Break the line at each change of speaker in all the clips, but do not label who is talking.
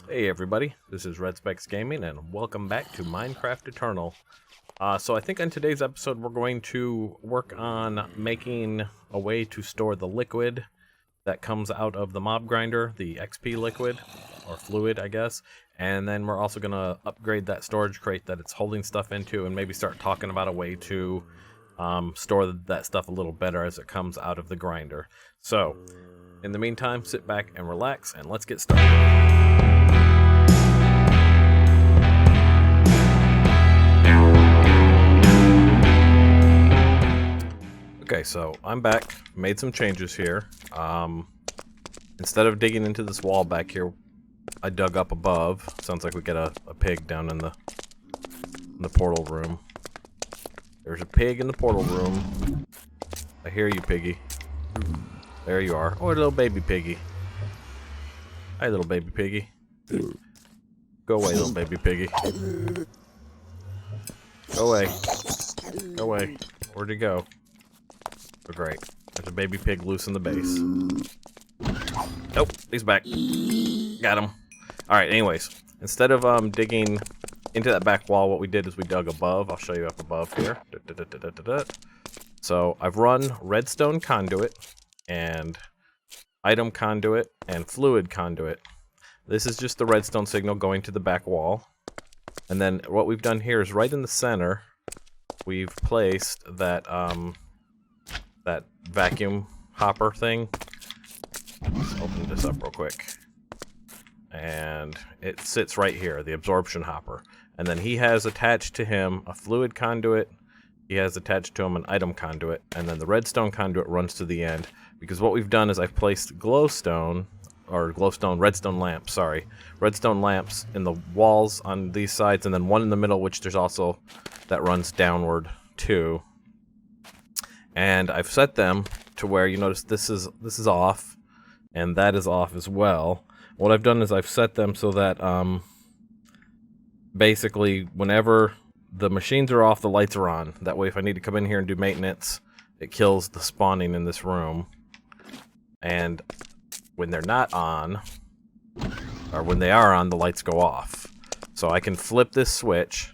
Hey everybody, this is Red Specs Gaming and welcome back to Minecraft Eternal. So I think in today's episode we're going to work on making a way to store the liquid that comes out of the mob grinder, the XP liquid, or fluid I guess, and then we're also going to upgrade that storage crate that it's holding stuff into and maybe start talking about a way to store that stuff a little better as it comes out of the grinder. So, in the meantime, sit back and relax and let's get started. Okay, so I'm back, made some changes here. Instead of digging into this wall back here, I dug up above. Sounds like we got a pig down in the portal room. There's a pig in the portal room. I hear you, piggy. There you are. Oh, a little baby piggy. Hi, little baby piggy. Go away, little baby piggy. Go away. Go away. Where'd he go? Oh, great. There's a baby pig loose in the base. Nope, he's back. Got him. Alright, anyways. Instead of digging into that back wall, what we did is we dug above. I'll show you up above here. So, I've run redstone conduit, and item conduit, and fluid conduit. This is just the redstone signal going to the back wall. And then what we've done here is right in the center, we've placed that, that vacuum hopper thing. Let's open this up real quick. And it sits right here, the absorption hopper. And then he has attached to him a fluid conduit. He has attached to him an item conduit. And then the redstone conduit runs to the end. Because what we've done is I've placed redstone lamps, sorry. Redstone lamps in the walls on these sides, and then one in the middle, which there's also that runs downward too. And I've set them to where you notice this is off, and that is off as well. What I've done is I've set them so that basically whenever the machines are off, the lights are on. That way if I need to come in here and do maintenance, it kills the spawning in this room. And when they're not on, or when they are on, the lights go off. So I can flip this switch,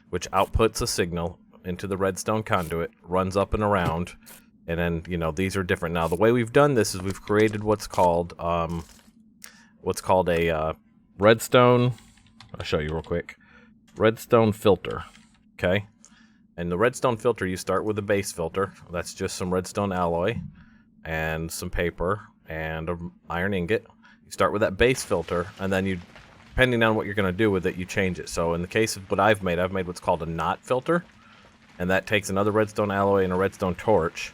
which outputs a signal into the redstone conduit, runs up and around, and then, you know, these are different. Now, the way we've done this is we've created what's called a redstone, I'll show you real quick, redstone filter, okay? And the redstone filter, you start with a base filter. That's just some redstone alloy and some paper and an iron ingot. You start with that base filter, and then you, depending on what you're going to do with it, you change it. So in the case of what I've made what's called a knot filter, and that takes another redstone alloy and a redstone torch,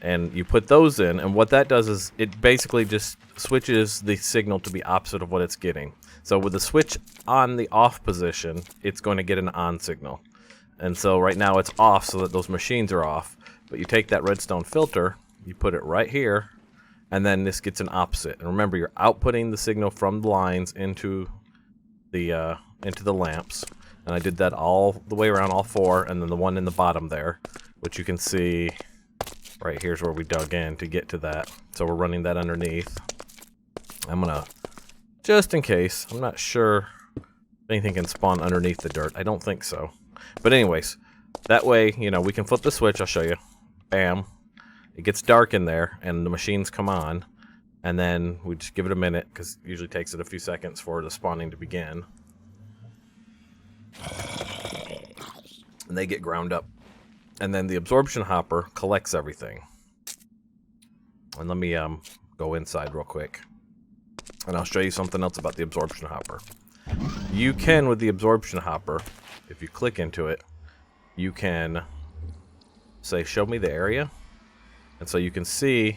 and you put those in, and what that does is it basically just switches the signal to be opposite of what it's getting. So with the switch on the off position, it's going to get an on signal. And so right now it's off so that those machines are off, but you take that redstone filter, you put it right here, and then this gets an opposite. And remember, you're outputting the signal from the lines into the lamps. And I did that all the way around, all four, and then the one in the bottom there, which you can see right here's where we dug in to get to that. So we're running that underneath. I'm gonna, just in case, I'm not sure if anything can spawn underneath the dirt. I don't think so. But anyways, that way, you know, we can flip the switch. I'll show you. Bam. It gets dark in there, and the machines come on. And then we just give it a minute, because it usually takes it a few seconds for the spawning to begin. And they get ground up. And then the absorption hopper collects everything. And let me go inside real quick. And I'll show you something else about the absorption hopper. You can, with the absorption hopper, if you click into it, you can say, show me the area. And so you can see,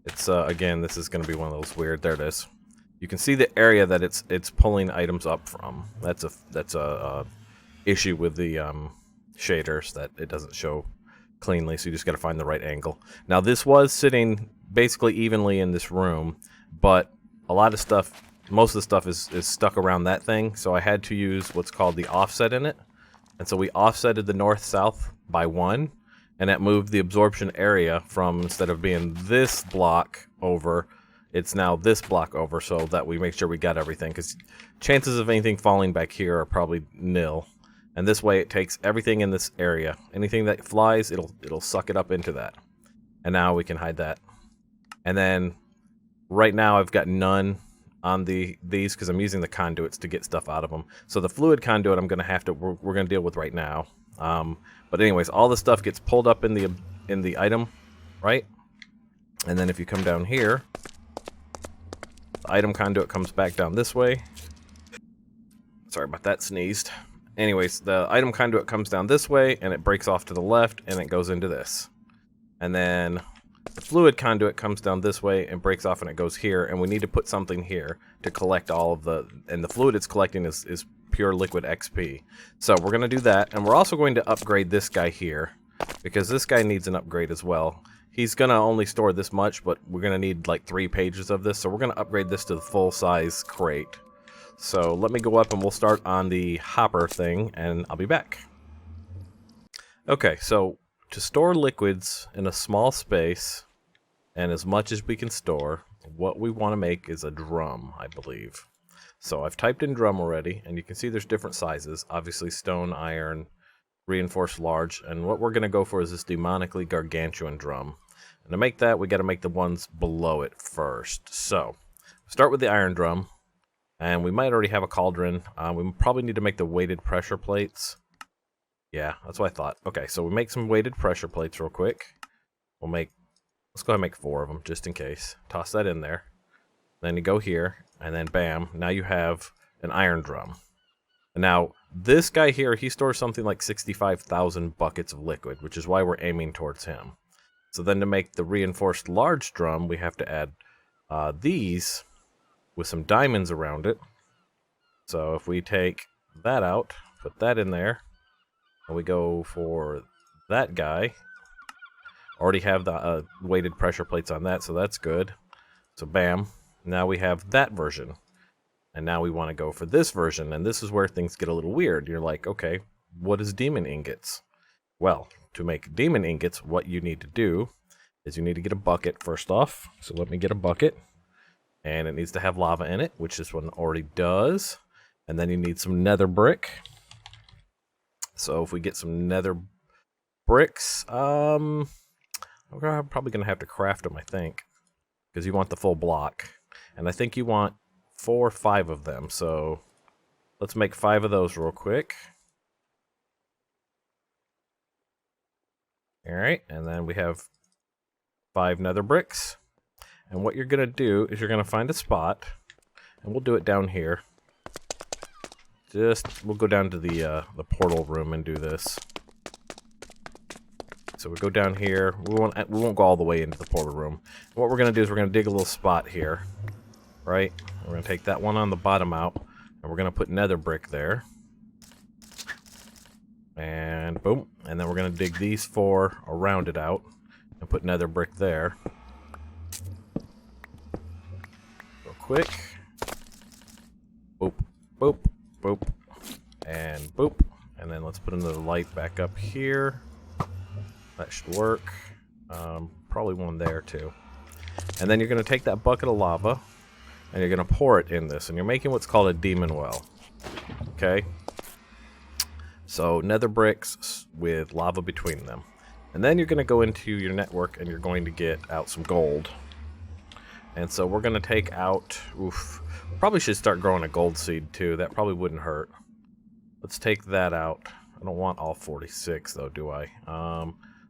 it's, again, this is going to be one of those weird, there it is. You can see the area that it's pulling items up from. That's a issue with the shaders, that it doesn't show cleanly, so you just got to find the right angle. Now this was sitting basically evenly in this room, but a lot of stuff, most of the stuff is stuck around that thing, so I had to use what's called the offset in it. And so we offsetted the north-south by 1, and that moved the absorption area from, instead of being this block over, it's now this block over, so that we make sure we got everything, because chances of anything falling back here are probably nil. And this way it takes everything in this area. Anything that flies, it'll suck it up into that. And now we can hide that. And then right now I've got none on these because I'm using the conduits to get stuff out of them. So the fluid conduit we're going to deal with right now. But anyways, all the stuff gets pulled up in the item, right? And then if you come down here, the item conduit comes back down this way. Sorry about that, sneezed. Anyways, the item conduit comes down this way, and it breaks off to the left, and it goes into this. And then the fluid conduit comes down this way and breaks off, and it goes here, and we need to put something here to collect all of and the fluid it's collecting is pure liquid XP. So we're going to do that, and we're also going to upgrade this guy here, because this guy needs an upgrade as well. He's going to only store this much, but we're going to need like 3 pages of this, so we're going to upgrade this to the full-size crate. So let me go up and we'll start on the hopper thing, and I'll be back. Okay, so to store liquids in a small space, and as much as we can store, what we want to make is a drum, I believe. So I've typed in drum already, and you can see there's different sizes. Obviously stone, iron, reinforced large, and what we're going to go for is this demonically gargantuan drum. And to make that, we got to make the ones below it first. So start with the iron drum. And we might already have a cauldron. We probably need to make the weighted pressure plates. Yeah, that's what I thought. Okay, so we make some weighted pressure plates real quick. Let's go ahead and make 4 of them, just in case. Toss that in there. Then you go here, and then bam, now you have an iron drum. And now, this guy here, he stores something like 65,000 buckets of liquid, which is why we're aiming towards him. So then to make the reinforced large drum, we have to add these with some diamonds around it. So if we take that out, put that in there, and we go for that guy, already have the weighted pressure plates on that, so that's good. So bam, now we have that version. And now we want to go for this version, and this is where things get a little weird. You're like, okay, what is demon ingots? Well, to make demon ingots, what you need to do is you need to get a bucket first off. So let me get a bucket. And it needs to have lava in it, which this one already does. And then you need some nether brick. So if we get some nether bricks, I'm probably going to have to craft them, I think. Because you want the full block. And I think you want 4 or 5 of them. So let's make 5 of those real quick. Alright, and then we have 5 nether bricks. And what you're going to do is you're going to find a spot, and we'll do it down here. We'll go down to the portal room and do this. So we go down here. We won't go all the way into the portal room. What we're going to do is we're going to dig a little spot here, right? We're going to take that one on the bottom out, and we're going to put nether brick there. And boom. And then we're going to dig these 4 around it out and put nether brick there. Quick. Boop, boop, boop, and boop. And then let's put another light back up here. That should work. Probably one there too. And then you're going to take that bucket of lava and you're going to pour it in this. And you're making what's called a demon well. Okay? So nether bricks with lava between them. And then you're going to go into your network and you're going to get out some gold. And so we're going to take out... probably should start growing a gold seed too. That probably wouldn't hurt. Let's take that out. I don't want all 46 though, do I?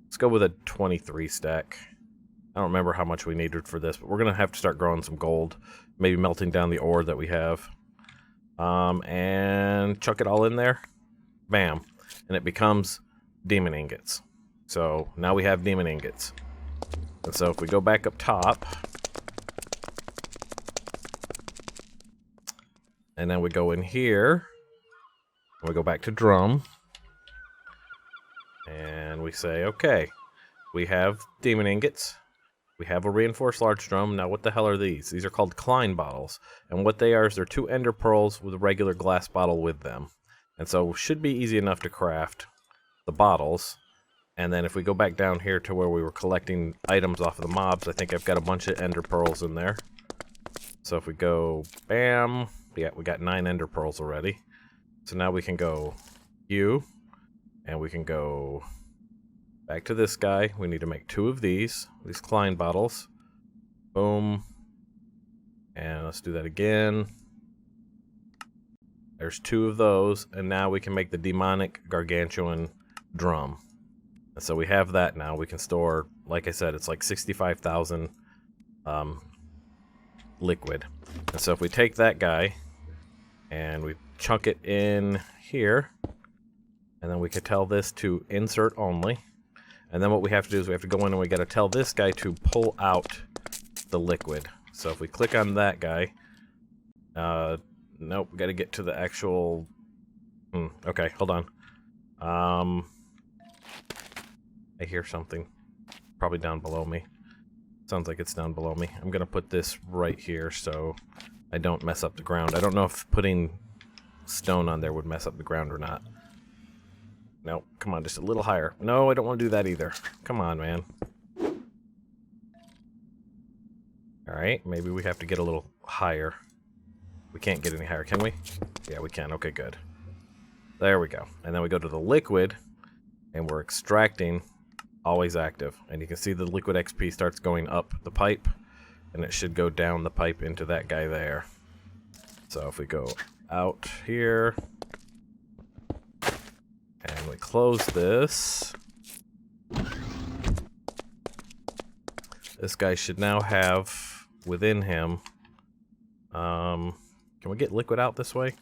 Let's go with a 23 stack. I don't remember how much we needed for this, but we're going to have to start growing some gold. Maybe melting down the ore that we have. And chuck it all in there. Bam. And it becomes demon ingots. So now we have demon ingots. And so if we go back up top... And then we go in here, and we go back to drum, and we say, okay, we have demon ingots, we have a reinforced large drum. Now what the hell are these? These are called Klein bottles, and what they are is they're 2 ender pearls with a regular glass bottle with them. And so should be easy enough to craft the bottles. And then if we go back down here to where we were collecting items off of the mobs, I think I've got a bunch of ender pearls in there. So if we go, bam, yeah, we got 9 ender pearls already. So now we can go you, and we can go back to this guy. We need to make 2 of these Klein bottles. Boom. And let's do that again. There's 2 of those, and now we can make the demonic gargantuan drum. And so we have that now. We can store, like I said, it's like 65,000 liquid. And so if we take that guy and we chunk it in here, and then we can tell this to insert only. And then what we have to do is we have to go in and we got to tell this guy to pull out the liquid. So if we click on that guy, nope, we got to get to the actual. Okay, hold on. I hear something, probably down below me. Sounds like it's down below me. I'm gonna put this right here so I don't mess up the ground. I don't know if putting stone on there would mess up the ground or not. No, come on, just a little higher. No, I don't want to do that either. Come on, man. Alright, maybe we have to get a little higher. We can't get any higher, can we? Yeah, we can. Okay, good. There we go. And then we go to the liquid, and we're extracting, always active. And you can see the liquid XP starts going up the pipe, and it should go down the pipe into that guy there. So if we go out here, and we close this, this guy should now have within him, can we get liquid out this way?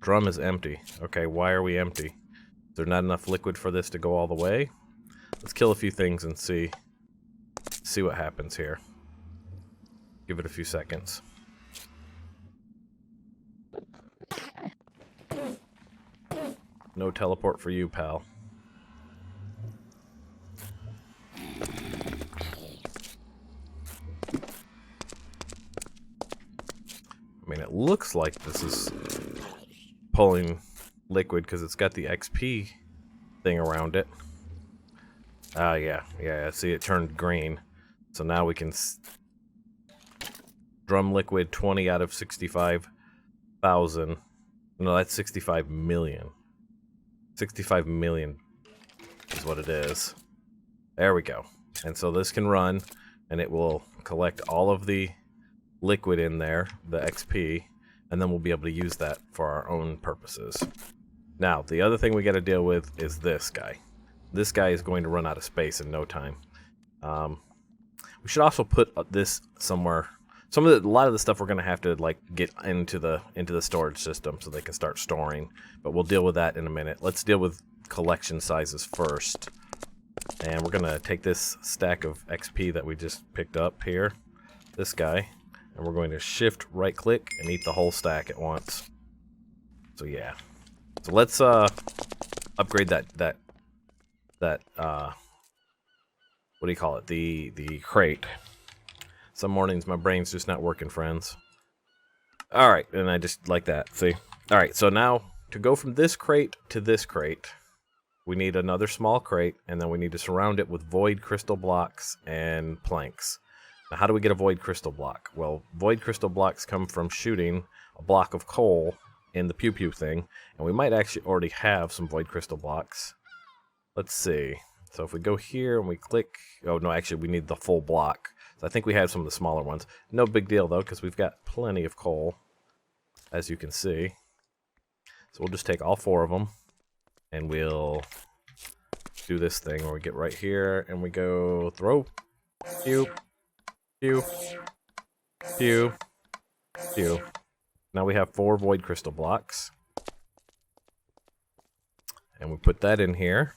Drum is empty. Okay, why are we empty? Is there not enough liquid for this to go all the way? Let's kill a few things and see what happens here. Give it a few seconds. No teleport for you, pal. I mean, it looks like this is pulling liquid because it's got the XP thing around it. Yeah, see, it turned green. So now we can drum liquid 20 out of 65,000. No, that's 65 million. 65 million is what it is. There we go. And so this can run, and it will collect all of the liquid in there, the XP, and then we'll be able to use that for our own purposes. Now, the other thing we got to deal with is this guy. This guy is going to run out of space in no time. We should also put this somewhere. A lot of the stuff we're going to have to like get into the storage system so they can start storing, but we'll deal with that in a minute. Let's deal with collection sizes first. And we're going to take this stack of XP that we just picked up here, this guy, and we're going to shift right click and eat the whole stack at once. So yeah. So let's upgrade that what do you call it? The crate. Some mornings my brain's just not working, friends. Alright, and I just like that. See? Alright, so now to go from this crate to this crate, we need another small crate, and then we need to surround it with void crystal blocks and planks. Now, how do we get a void crystal block? Well, void crystal blocks come from shooting a block of coal in the pew-pew thing, and we might actually already have some void crystal blocks. Let's see. So if we go here and we click... Oh, no, actually, we need the full block. So I think we have some of the smaller ones. No big deal, though, because we've got plenty of coal, as you can see. So we'll just take all 4 of them, and we'll do this thing where we get right here, and we go throw, pew, pew, pew, pew. Now we have 4 void crystal blocks. And we put that in here.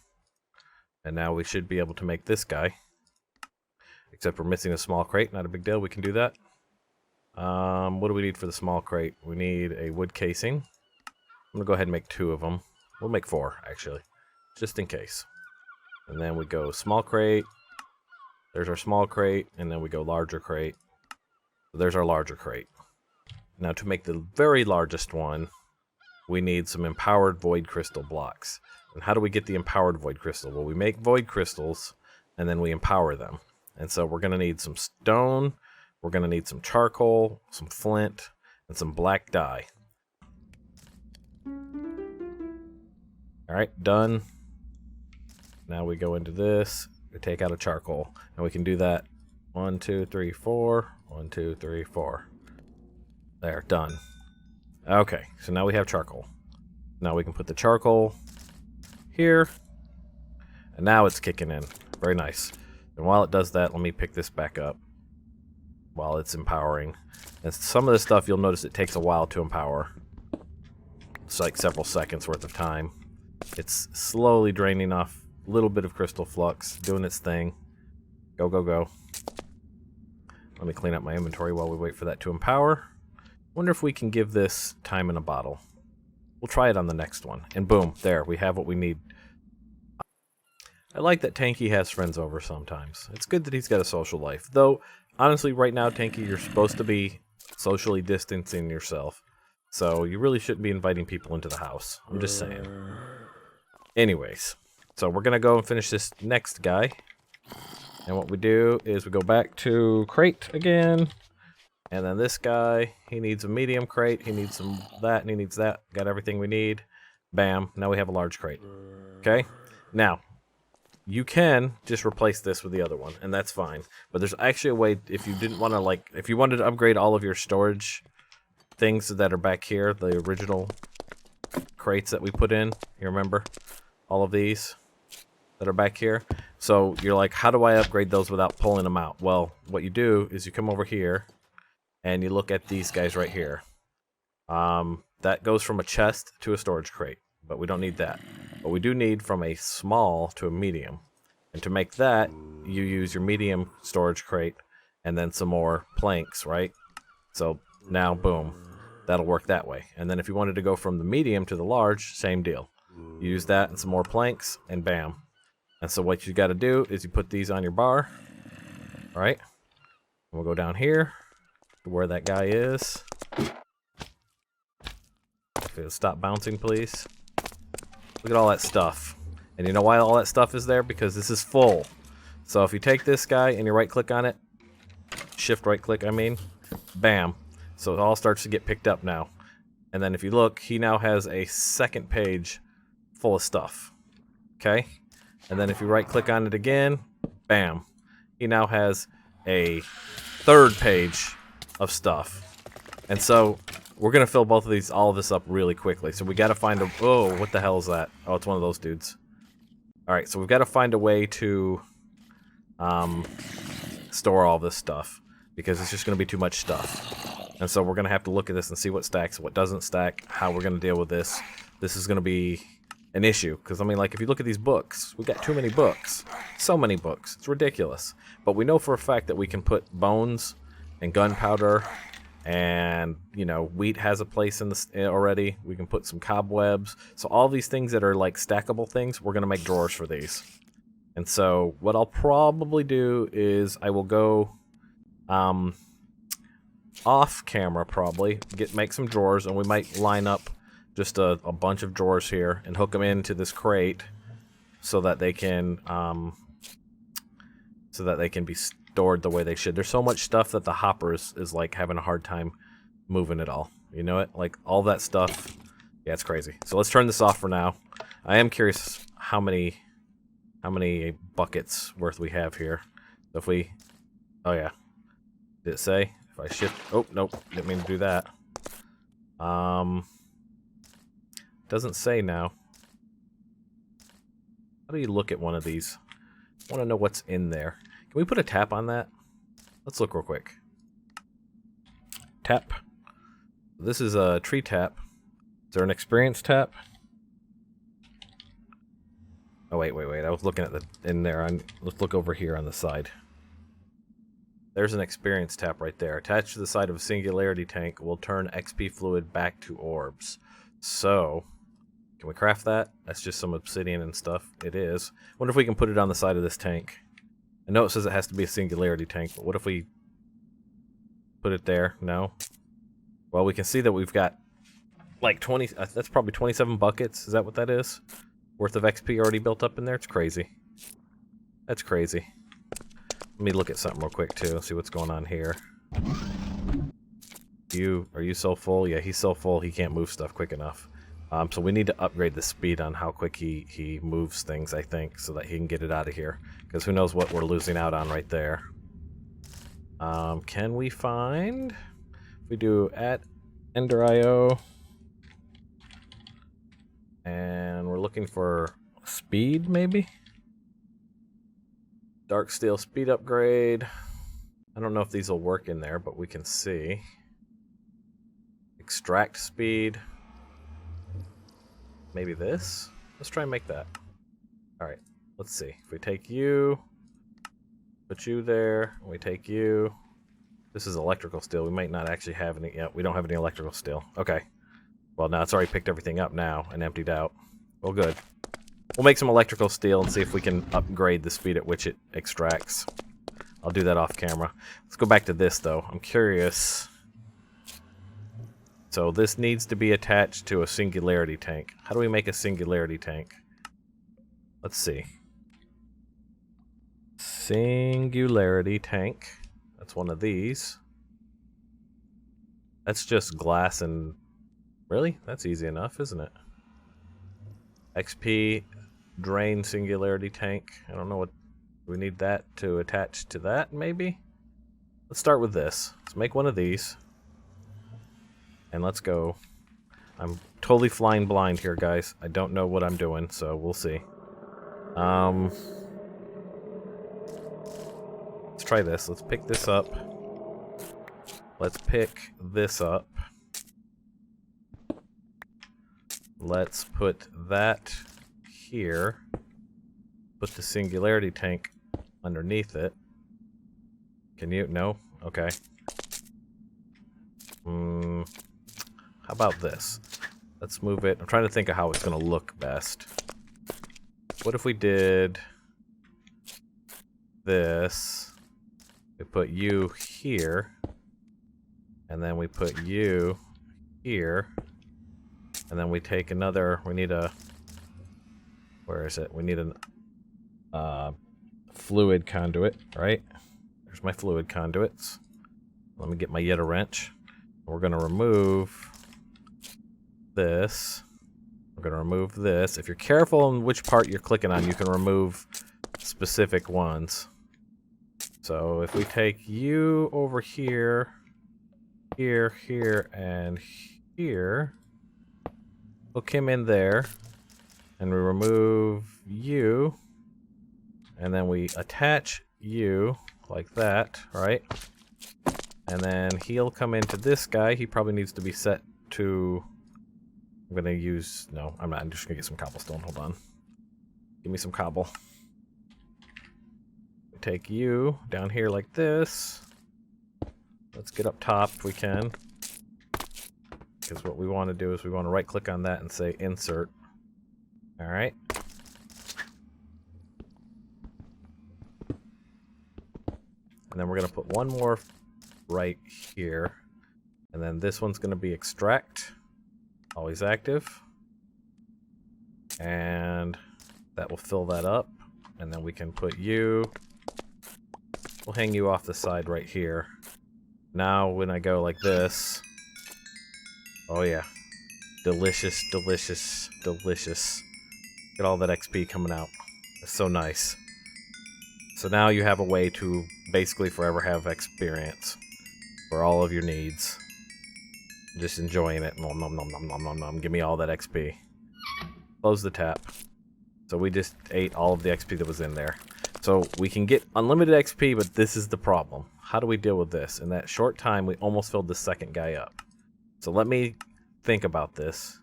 And now we should be able to make this guy. Except we're missing a small crate. Not a big deal. We can do that. What do we need for the small crate? We need a wood casing. I'm going to go ahead and make 2 of them. We'll make 4, actually. Just in case. And then we go small crate. There's our small crate. And then we go larger crate. So there's our larger crate. Now to make the very largest one, we need some empowered void crystal blocks. And how do we get the empowered void crystal? Well, we make void crystals, and then we empower them. And so we're going to need some stone, we're going to need some charcoal, some flint, and some black dye. Alright, done. Now we go into this, we take out a charcoal, and we can do that 1, 2, 3, 4, 1, 2, 3, 4. There, done. Okay, so now we have charcoal. Now we can put the charcoal here, and now it's kicking in. Very nice. And while it does that, let me pick this back up while it's empowering. And some of this stuff, you'll notice it takes a while to empower. It's like several seconds worth of time. It's slowly draining off a little bit of crystal flux, doing its thing. Go, go, go. Let me clean up my inventory while we wait for that to empower. Wonder if we can give this time in a bottle. We'll try it on the next one. And boom, there, we have what we need. I like that Tanky has friends over sometimes. It's good that he's got a social life. Though, honestly, right now, Tanky, you're supposed to be socially distancing yourself. So you really shouldn't be inviting people into the house. I'm just saying. Anyways, so we're going to go and finish this next guy. And what we do is we go back to crate again. And then this guy, he needs a medium crate. He needs some that and he needs that. Got everything we need. Bam. Now we have a large crate. Okay? Now, you can just replace this with the other one, and that's fine. But there's actually a way, if you didn't want to, like, if you wanted to upgrade all of your storage things that are back here, the original crates that we put in, you remember? All of these that are back here. So you're like, how do I upgrade those without pulling them out? Well, what you do is you come over here, and you look at these guys right here. That goes from a chest to a storage crate, but we don't need that. But we do need from a small to a medium. And to make that, you use your medium storage crate and then some more planks, right? So now, boom, that'll work that way. And then if you wanted to go from the medium to the large, same deal. You use that and some more planks, and bam. And so what you got to do is you put these on your bar, right? We'll go down here to where that guy is. If it'll stop bouncing, please. Look at all that stuff. And you know why all that stuff is there? Because this is full. So if you take this guy and you right click on it, shift right click I mean, bam. So it all starts to get picked up now. And then if you look, he now has a second page full of stuff. Okay? And then if you right click on it again, bam. He now has a third page of stuff. And so we're going to fill both of these, all of this up really quickly. So we got to find a... Oh, what the hell is that? Oh, it's one of those dudes. Alright, so we've got to find a way to store all this stuff. Because it's just going to be too much stuff. And so we're going to have to look at this and see what stacks, what doesn't stack, how we're going to deal with this. This is going to be an issue. Because, I mean, like, if you look at these books, we've got too many books. So many books. It's ridiculous. But we know for a fact that we can put bones and gunpowder... And, you know, wheat has a place in this already. We can put some cobwebs. So all these things that are like stackable things, we're going to make drawers for these. And so what I'll probably do is I will go off camera probably, make some drawers, and we might line up just a bunch of drawers here and hook them into this crate so that they can be stored the way they should. There's so much stuff that the hopper is like having a hard time moving it all. You know it? Like all that stuff. Yeah, it's crazy. So let's turn this off for now. I am curious how many buckets worth we have here. So if we... Oh yeah. Did it say? If I shift... Oh, nope. Didn't mean to do that. Doesn't say now. How do you look at one of these? I want to know what's in there. Can we put a tap on that? Let's look real quick. Tap. This is a tree tap. Is there an experience tap? Oh, wait. I was looking at in there. Let's look over here on the side. There's an experience tap right there. Attached to the side of a singularity tank will turn XP fluid back to orbs. So, can we craft that? That's just some obsidian and stuff. It is. Wonder if we can put it on the side of this tank. I know it says it has to be a singularity tank, but what if we put it there? No. Well, we can see that we've got like 20, that's probably 27 buckets. Is that what that is? Worth of XP already built up in there? It's crazy. That's crazy. Let me look at something real quick too, see what's going on here. Are you so full? Yeah, he's so full he can't move stuff quick enough. So we need to upgrade the speed on how quick he moves things, I think, so that he can get it out of here. Because who knows what we're losing out on right there. Can we find... If we do at Ender.io... And we're looking for speed, maybe? Dark steel speed upgrade. I don't know if these will work in there, but we can see. Extract speed. Maybe this? Let's try and make that. Alright, let's see. If we take you, put you there, we take you. This is electrical steel. We might not actually have any. Yeah, we don't have any electrical steel. Okay. Well, now it's already picked everything up now and emptied out. Well, good. We'll make some electrical steel and see if we can upgrade the speed at which it extracts. I'll do that off camera. Let's go back to this, though. I'm curious. So this needs to be attached to a singularity tank. How do we make a singularity tank? Let's see. Singularity tank. That's one of these. That's just glass and... Really? That's easy enough, isn't it? XP drain singularity tank. I don't know what... We need that to attach to that, maybe? Let's start with this. Let's make one of these. And let's go. I'm totally flying blind here, guys. I don't know what I'm doing, so we'll see. Let's try this. Let's pick this up. Let's pick this up. Let's put that here. Put the singularity tank underneath it. Can you? No? Okay. How about this? Let's move it. I'm trying to think of how it's going to look best. What if we did this? We put you here. And then we put you here. And then we take another, we need a, where is it? We need a fluid conduit, right? There's my fluid conduits. Let me get my Yeta wrench. We're going to remove this. We're going to remove this. If you're careful on which part you're clicking on, you can remove specific ones. So if we take you over here, here, here, and here, hook him in there, and we remove you, and then we attach you like that, right? And then he'll come into this guy. He probably needs to be set to... I'm gonna use... No, I'm not. I'm just gonna get some cobblestone. Hold on. Give me some cobble. We take you down here like this. Let's get up top if we can. Because what we want to do is we want to right click on that and say insert. Alright. And then we're going to put one more right here. And then this one's going to be extract. Always active. And that will fill that up. And then we can put you. We'll hang you off the side right here. Now when I go like this. Oh yeah. Delicious, delicious, delicious. Get all that XP coming out. It's so nice. So now you have a way to basically forever have experience for all of your needs. Just enjoying it. Nom nom nom nom nom nom nom. Give me all that XP. Close the tap. So we just ate all of the XP that was in there. So we can get unlimited XP, but this is the problem. How do we deal with this? In that short time, we almost filled the second guy up. So let me think about this,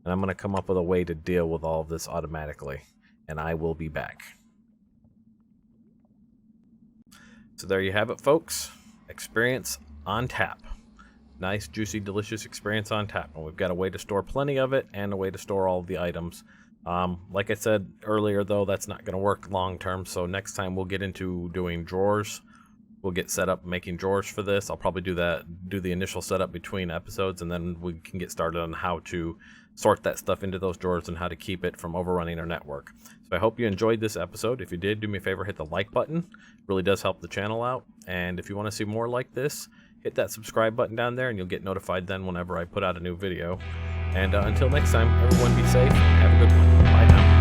and I'm going to come up with a way to deal with all of this automatically, and I will be back. So there you have it, folks. Experience on tap. Nice, juicy, delicious experience on tap. And we've got a way to store plenty of it and a way to store all of the items. Like I said earlier, though, that's not going to work long term, so next time we'll get into doing drawers. We'll get set up making drawers for this. I'll probably do the initial setup between episodes, and then we can get started on how to sort that stuff into those drawers and how to keep it from overrunning our network. So I hope you enjoyed this episode. If you did, do me a favor, hit the like button. It really does help the channel out. And if you want to see more like this, hit that subscribe button down there, and you'll get notified then whenever I put out a new video. And until next time, everyone be safe. Have a good one. Bye now.